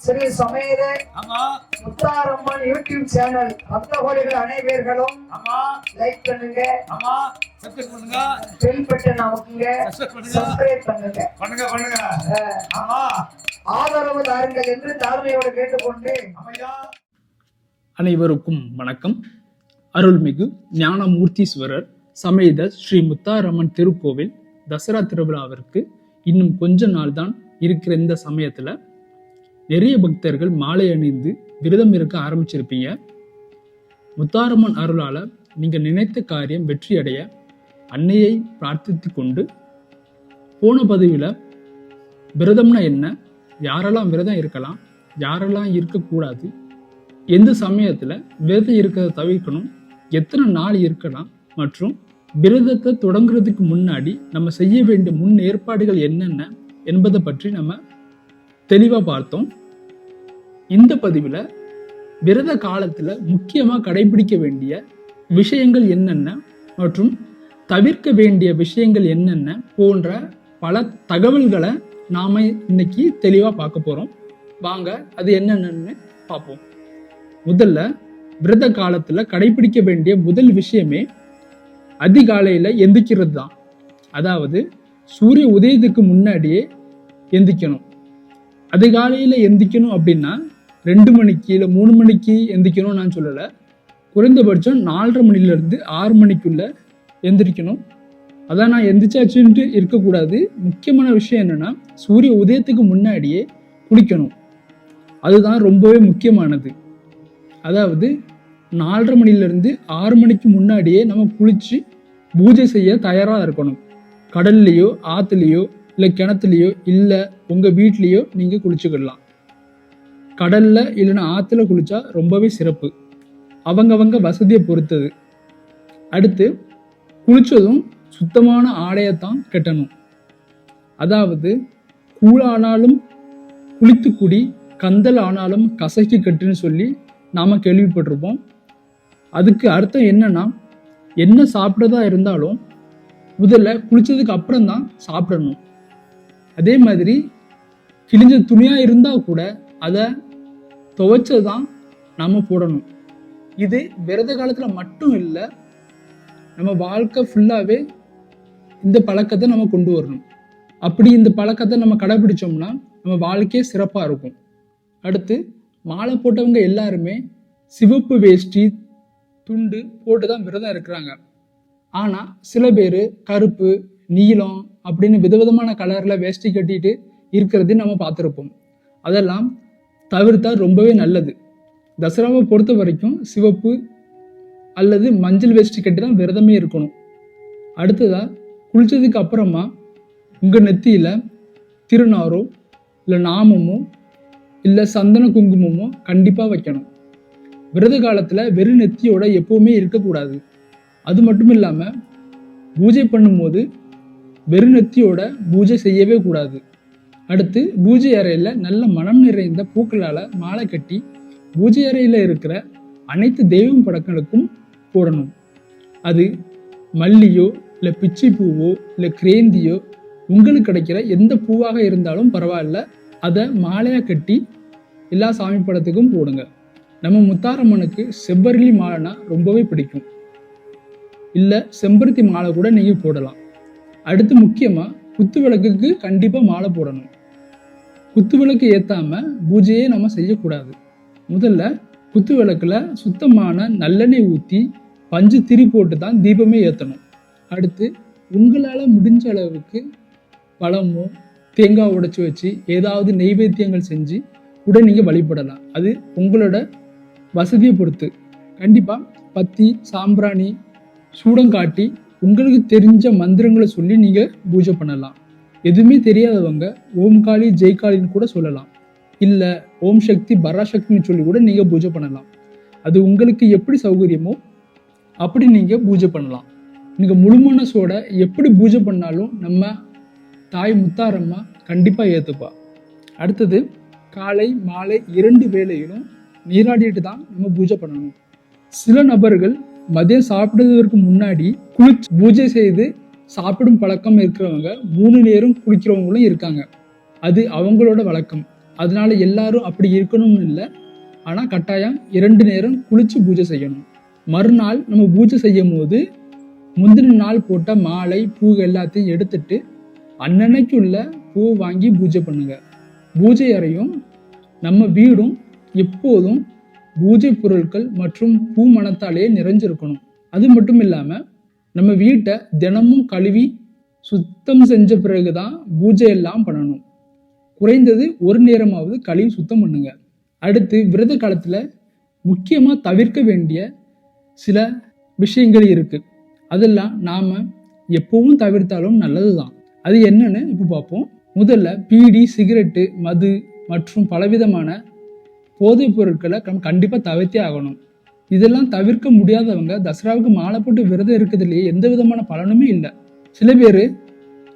ஸ்ரீ சமேத Mutharamman YouTube channel பக்தகோடிகள் அனைவர்களும் like பண்ணுங்க, பெல் பட்டன் அமுக்குங்க, சப்ஸ்கிரைப் பண்ணுங்க. ஆதரவு தாருங்கள் என்று தாழ்மையோடு கேட்டுக்கொண்டு அனைவருக்கும் வணக்கம். அருள்மிகு ஞானமூர்த்தீஸ்வரர் சமேத ஸ்ரீ முத்தாரம்மன் திருக்கோவில் தசரா திருவிழாவிற்கு இன்னும் கொஞ்ச நாள் தான் இருக்கிற இந்த சமயத்துல நிறைய பக்தர்கள் மாலை அணிந்து விரதம் இருக்க ஆரம்பிச்சிருப்பீங்க. முத்தாரம்மன் அருளால நீங்க நினைத்த காரியம் வெற்றி அடைய அன்னையை பிரார்த்தித்து கொண்டு போன பதிவில் விரதம்னா என்ன, யாரெல்லாம் விரதம் இருக்கலாம், யாரெல்லாம் இருக்கக்கூடாது, எந்த சமயத்துல விரதம் இருக்கிறத தவிர்க்கணும், எத்தனை நாள் இருக்கலாம் மற்றும் விரதத்தை தொடங்குறதுக்கு முன்னாடி நம்ம செய்ய வேண்டிய முன் ஏற்பாடுகள் என்னென்ன என்பதை பற்றி நம்ம தெளிவா பார்த்தோம். இந்த பதிவில் விரத காலத்துல முக்கியமா கடைபிடிக்க வேண்டிய விஷயங்கள் என்னென்ன மற்றும் தவிர்க்க வேண்டிய விஷயங்கள் என்னென்ன போன்ற பல தகவல்களை நாம இன்னைக்கு தெளிவா பார்க்க போறோம். வாங்க அது என்னென்னு பார்ப்போம். முதல்ல விரத காலத்துல கடைபிடிக்க வேண்டிய முதல் விஷயமே அதிகாலையில எந்திக்கிறது தான். அதாவது சூரிய உதயத்துக்கு முன்னாடியே எந்திக்கணும். அதிகாலையில எந்திக்கணும் அப்படின்னா 2 மணிக்கு இல்லை 3 மணிக்கு எந்திக்கணும் நான் சொல்லலை. குறைந்தபட்சம் 4:30 மணிலேருந்து 6 மணிக்குள்ள எந்திரிக்கணும். அதான் நான் எந்திரிச்சாச்சுன்ட்டு இருக்கக்கூடாது. முக்கியமான விஷயம் என்னன்னா சூரிய உதயத்துக்கு முன்னாடியே குளிக்கணும். அதுதான் ரொம்பவே முக்கியமானது. அதாவது 4:30 மணிலேருந்து 6 மணிக்கு முன்னாடியே நம்ம குளிச்சு பூஜை செய்ய தயாராக இருக்கணும். கடல்லையோ ஆற்றுலையோ இல்லை கிணத்துலையோ இல்லை உங்கள் வீட்லேயோ நீங்கள் குளிச்சுக்கிடலாம். கடலில் இல்லைன்னா ஆற்றுல குளித்தா ரொம்பவே சிறப்பு, அவங்கவங்க வசதியை பொறுத்தது. அடுத்து குளித்ததும் சுத்தமான ஆடையத்தான் கட்டணும். அதாவது கூழானாலும் குளித்து குடி, கந்தல் ஆனாலும் கசக்கி கட்டுன்னு சொல்லி நாம் கேள்விப்பட்டிருப்போம். அதுக்கு அர்த்தம் என்னன்னா, என்ன சாப்பிட்றதா இருந்தாலும் முதல்ல குளித்ததுக்கு அப்புறம் தான் சாப்பிடணும். அதே மாதிரி கிழிஞ்ச துணியாக இருந்தால் கூட அதை துவைச்சதான் நாம் போடணும். இது விரத காலத்தில் மட்டும் இல்லை, நம்ம வாழ்க்கை ஃபுல்லாகவே இந்த பழக்கத்தை நம்ம கொண்டு வரணும். அப்படி இந்த பழக்கத்தை நம்ம கடைபிடிச்சோம்னா நம்ம வாழ்க்கையே சிறப்பாக இருக்கும். அடுத்து மாலை போட்டவங்க எல்லாருமே சிவப்பு வேஷ்டி துண்டு போட்டு தான் விரதம் இருக்கிறாங்க. ஆனால் சில பேர் கருப்பு நீலம் அப்படின்னு விதவிதமான கலரில் வேஷ்டி கட்டிட்டு இருக்கிறது நம்ம பார்த்துருப்போம். அதெல்லாம் தவிர்த்தா ரொம்பவே நல்லது. தசராவை பொறுத்த வரைக்கும் சிவப்பு அல்லது மஞ்சள் வேஷ்டி கட்டி தான் விரதமே இருக்கணும். அடுத்ததா குளிச்சதுக்கு அப்புறமா உங்கள் நெத்தியில் திருநாரோ இல்லை நாமமோ இல்லை சந்தன குங்குமமோ கண்டிப்பாக வைக்கணும். விரத காலத்தில் வெறும் நெத்தியோட எப்போவுமே இருக்கக்கூடாது. அது மட்டும் இல்லாமல் பூஜை பண்ணும்போது வெறும் நெத்தியோட பூஜை செய்யவே கூடாது. அடுத்து பூஜை அறையில் நல்ல மனம் நிறைந்த பூக்களால் மாலை கட்டி பூஜை அறையில் இருக்கிற அனைத்து தெய்வம் படங்களுக்கும் போடணும். அது மல்லியோ இல்லை பிச்சி பூவோ இல்லை கிரேந்தியோ உங்களுக்கு கிடைக்கிற எந்த பூவாக இருந்தாலும் பரவாயில்ல, அதை மாலையாக கட்டி எல்லா சாமி படத்துக்கும் போடுங்க. நம்ம முத்தாரம்மனுக்கு செவ்வரளி மாலைனா ரொம்பவே பிடிக்கும். இல்லை செம்பருத்தி மாலை கூட நீங்கள் போடலாம். அடுத்து முக்கியமாக குத்து விளக்குக்கு கண்டிப்பாக மாலை போடணும். குத்து விளக்கு ஏற்றாம பூஜையே நம்ம செய்யக்கூடாது. முதல்ல குத்து விளக்கில் சுத்தமான நல்லெண்ணெய் ஊற்றி பஞ்சு திரி போட்டு தான் தீபமே ஏற்றணும். அடுத்து உங்களால் முடிஞ்ச அளவுக்கு பழமோ தேங்காய் உடைச்சி வச்சு ஏதாவது நெய்வேத்தியங்கள் செஞ்சு கூட நீங்கள் வழிபடலாம். அது உங்களோட வசதியை பொறுத்து. கண்டிப்பாக பத்தி சாம்பிராணி சூடங்காட்டி உங்களுக்கு தெரிஞ்ச மந்திரங்களை சொல்லி நீங்கள் பூஜை பண்ணலாம். எதுவுமே தெரியாதவங்க ஓம் காளி ஜெய் காளின்னு கூட சொல்லலாம். இல்லை ஓம் சக்தி பராசக்தின்னு சொல்லி கூட நீங்கள் பூஜை பண்ணலாம். அது உங்களுக்கு எப்படி சௌகரியமோ அப்படி நீங்கள் பூஜை பண்ணலாம். நீங்கள் முழு மனசோட எப்படி பூஜை பண்ணாலும் நம்ம தாய் முத்தாரம்மா கண்டிப்பாக ஏற்றுப்பா. அடுத்தது காலை மாலை 2 வேளையிலும் நீராடிட்டு தான் நம்ம பூஜை பண்ணணும். சில நபர்கள் மதியம் சாப்பிடுவதற்கு முன்னாடி குளிச்சு பூஜை செய்து சாப்பிடும் பழக்கம் இருக்கிறவங்க 3 நேரம் குளிக்கிறவங்களும் இருக்காங்க. அது அவங்களோட வழக்கம். அதனால எல்லாரும் அப்படி இருக்கணும்னு இல்லை. ஆனால் கட்டாயம் 2 நேரம் குளிச்சு பூஜை செய்யணும். மறுநாள் நம்ம பூஜை செய்யும் போது முந்தின நாள் போட்ட மாலை பூ எல்லாத்தையும் எடுத்துட்டு அன்னன்னைக்குள்ள பூ வாங்கி பூஜை பண்ணுங்க. பூஜை அறையும் நம்ம வீடும் எப்போதும் பூஜை பொருட்கள் மற்றும் பூ மணத்தாலேயே நிறைஞ்சிருக்கணும். அது மட்டும் இல்லாமல் நம்ம வீட்டை தினமும் கழுவி சுத்தம் செஞ்ச பிறகுதான் பூஜை எல்லாம் பண்ணணும். குறைந்தது 1 நேரமாவது கழுவி சுத்தம் பண்ணுங்க. அடுத்து விரத காலத்தில் முக்கியமாக தவிர்க்க வேண்டிய சில விஷயங்கள் இருக்கு. அதெல்லாம் நாம் எப்பவும் தவிர்த்தாலும் நல்லது தான். அது என்னன்னு இப்போ பார்ப்போம். முதல்ல பீடி, சிகரெட்டு, மது மற்றும் பலவிதமான போதைப் பொருட்களை கண்டிப்பாக தவிர்த்தே ஆகணும். இதெல்லாம் தவிர்க்க முடியாதவங்க தசராவுக்கு மாலை போட்டு விரதம் இருக்கிறதுலையே எந்த விதமான பலனுமே இல்லை. சில பேர்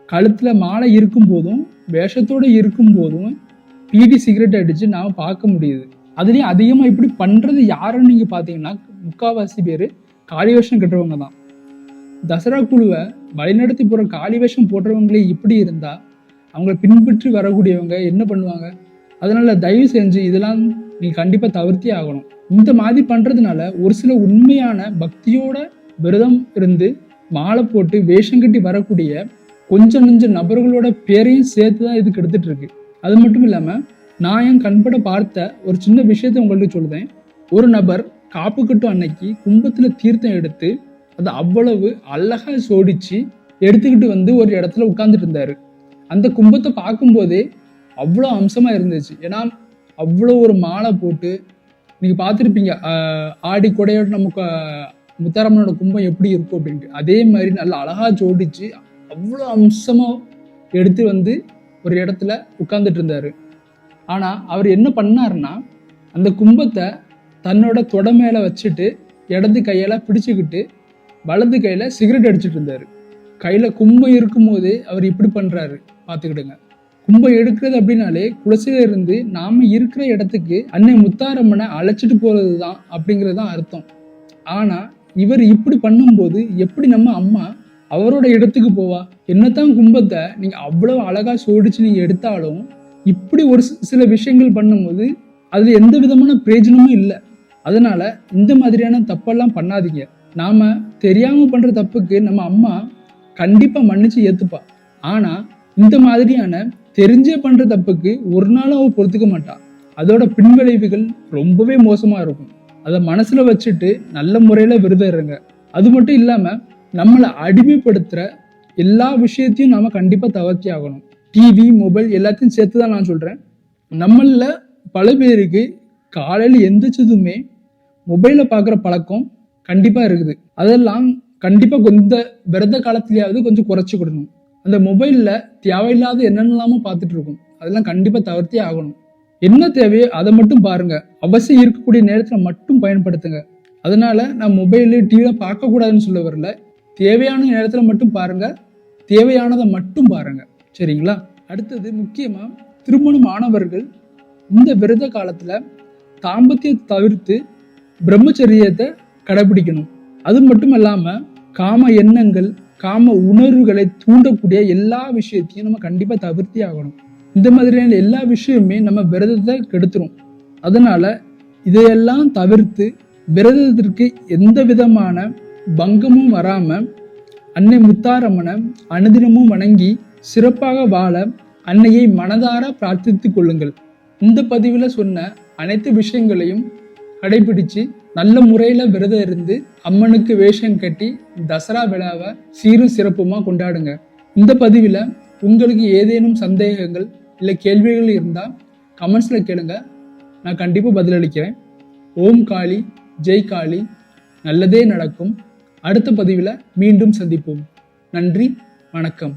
கழுத்தில் மாலை இருக்கும் போதும் வேஷத்தோடு இருக்கும் போதும் பீடி, சிகரெட் அடித்து நாம் பார்க்க முடியுது. அதுலேயும் அதிகமாக இப்படி பண்ணுறது யாருன்னு நீங்கள் பார்த்தீங்கன்னா முக்கால்வாசி பேர் காளி வேஷம் கட்டுறவங்க தான். தசரா குழுவை வழிநடத்தி போகிற காளி வேஷம் போடுறவங்களே இப்படி இருந்தால் அவங்கள பின்பற்றி வரக்கூடியவங்க என்ன பண்ணுவாங்க? அதனால தயவு செஞ்சு இதெல்லாம் நீங்கள் கண்டிப்பாக தவிர்த்தே ஆகணும். இந்த மாதிரி பண்ணுறதுனால ஒரு சில உண்மையான பக்தியோட விரதம் இருந்து மாலை போட்டு வேஷம் கட்டி வரக்கூடிய கொஞ்சம் நெஞ்ச நபர்களோட பேரையும் சேர்த்து தான் இதுக்கு எடுத்துட்டு இருக்கு. அது மட்டும் இல்லாமல் நான் என் கண்பட பார்த்த ஒரு சின்ன விஷயத்த உங்கள்கிட்ட சொல்லுதேன். ஒரு நபர் காப்பு கட்டும் அன்னைக்கு கும்பத்தில் தீர்த்தம் எடுத்து அதை அவ்வளவு அழகாக சோடிச்சு எடுத்துக்கிட்டு வந்து ஒரு இடத்துல உட்கார்ந்துட்டு இருந்தாரு. அந்த கும்பத்தை பார்க்கும்போதே அவ்வளோ அம்சமாக இருந்துச்சு. ஏன்னா அவ்வளோ ஒரு மாலை போட்டு நீங்கள் பார்த்துருப்பீங்க ஆடி கொடையோட நமக்கு முத்தாரம்மனோட கும்பம் எப்படி இருக்கும் அப்படின்ட்டு. அதே மாதிரி நல்லா அழகாக ஜோடிச்சு அவ்வளோ அம்சமாக எடுத்து வந்து ஒரு இடத்துல உட்கார்ந்துட்டு இருந்தார். ஆனால் அவர் என்ன பண்ணாருன்னா அந்த கும்பத்தை தன்னோட தொடை மேலே வச்சுட்டு இடது கையால் பிடிச்சிக்கிட்டு வலது கையில் சிகரெட் அடிச்சுட்டு இருந்தார். கையில் கும்பம் இருக்கும் போதே அவர் இப்படி பண்ணுறாரு பார்த்துக்கிடுங்க. கும்பம் எடுக்கிறது அப்படின்னாலே குலசில இருந்து நாம இருக்கிற இடத்துக்கு அன்னை முத்தாரம்மனை அழைச்சிட்டு போறது தான் அப்படிங்கிறது தான் அர்த்தம். ஆனா இவர் இப்படி பண்ணும்போது எப்படி நம்ம அம்மா அவரோட இடத்துக்கு போவா? என்னத்தான் கும்பத்தை நீங்க அவ்வளவு அழகா சோடிச்சு நீங்க எடுத்தாலும் இப்படி ஒரு சில விஷயங்கள் பண்ணும்போது அதுல எந்த விதமான பிரயோஜனமும் இல்லை. அதனால இந்த மாதிரியான தப்பெல்லாம் பண்ணாதீங்க. நாம தெரியாம பண்ற தப்புக்கு நம்ம அம்மா கண்டிப்பா மன்னிச்சு ஏத்துப்பா. ஆனா இந்த மாதிரியான தெரிஞ்சே பண்ற தப்புக்கு ஒரு நாளும் அவ பொறுத்துக்க மாட்டா. அதோட பின்விளைவுகள் ரொம்பவே மோசமா இருக்கும். அதை மனசுல வச்சுட்டு நல்ல முறையில விரதம் இருங்க. அது மட்டும் இல்லாம நம்மளை அடிமைப்படுத்துற எல்லா விஷயத்தையும் நாம கண்டிப்பா தவிர்த்தி ஆகணும். டிவி, மொபைல் எல்லாத்தையும் சேர்த்துதான் நான் சொல்றேன். நம்மள பல பேருக்கு காலையில எந்திரிச்சதுமே மொபைலை பார்க்குற பழக்கம் கண்டிப்பா இருக்குது. அதெல்லாம் கண்டிப்பா இந்த விரத காலத்திலேயாவது கொஞ்சம் குறைச்சிக்கிடணும். அந்த மொபைல்ல தேவையில்லாத என்னென்னலாமோ பார்த்துட்டு இருக்கும். அதெல்லாம் கண்டிப்பா தவிர்த்தே ஆகணும். என்ன தேவையோ அதை மட்டும் பாருங்க. அவசியம் இருக்கக்கூடிய நேரத்துல மட்டும் பயன்படுத்துங்க. அதனால நான் மொபைலு, டிவில பார்க்க கூடாதுன்னு சொல்ல வரல. தேவையான நேரத்துல மட்டும் பாருங்க, தேவையானதை மட்டும் பாருங்க. சரிங்களா? அடுத்தது முக்கியமா திருமணம் ஆனவர்கள் இந்த விரத காலத்துல தாம்பத்தியத்தை தவிர்த்து பிரம்மச்சரியத்தை கடைபிடிக்கணும். அது மட்டும் இல்லாம காம எண்ணங்கள், காம உணர்வுகளை தூண்டக்கூடிய எல்லா விஷயத்தையும் நம்ம கண்டிப்பா தவிர்த்தே ஆகணும். இந்த மாதிரியான எல்லா விஷயமுமே நம்ம விரதத்தை கெடுத்துரும். அதனால இதையெல்லாம் தவிர்த்து விரதத்திற்கு எந்த விதமான பங்கமும் வராம அன்னை முத்தாரம்மனை அனுதினமும் வணங்கி சிறப்பாக வாழ அன்னையை மனதார பிரார்த்தித்து கொள்ளுங்கள். இந்த பதிவில் சொன்ன அனைத்து விஷயங்களையும் கடைபிடிச்சு நல்ல முறையில விரதம் இருந்து அம்மனுக்கு வேஷம் கட்டி தசரா விழாவை சீரும் சிறப்புமா கொண்டாடுங்க. இந்த பதிவில் உங்களுக்கு ஏதேனும் சந்தேகங்கள் இல்லை கேள்விகள் இருந்தால் கமெண்ட்ஸ்ல கேளுங்க. நான் கண்டிப்பாக பதிலளிக்கிறேன். ஓம் காளி, ஜெய் காளி, நல்லதே நடக்கும். அடுத்த பதிவில் மீண்டும் சந்திப்போம். நன்றி, வணக்கம்.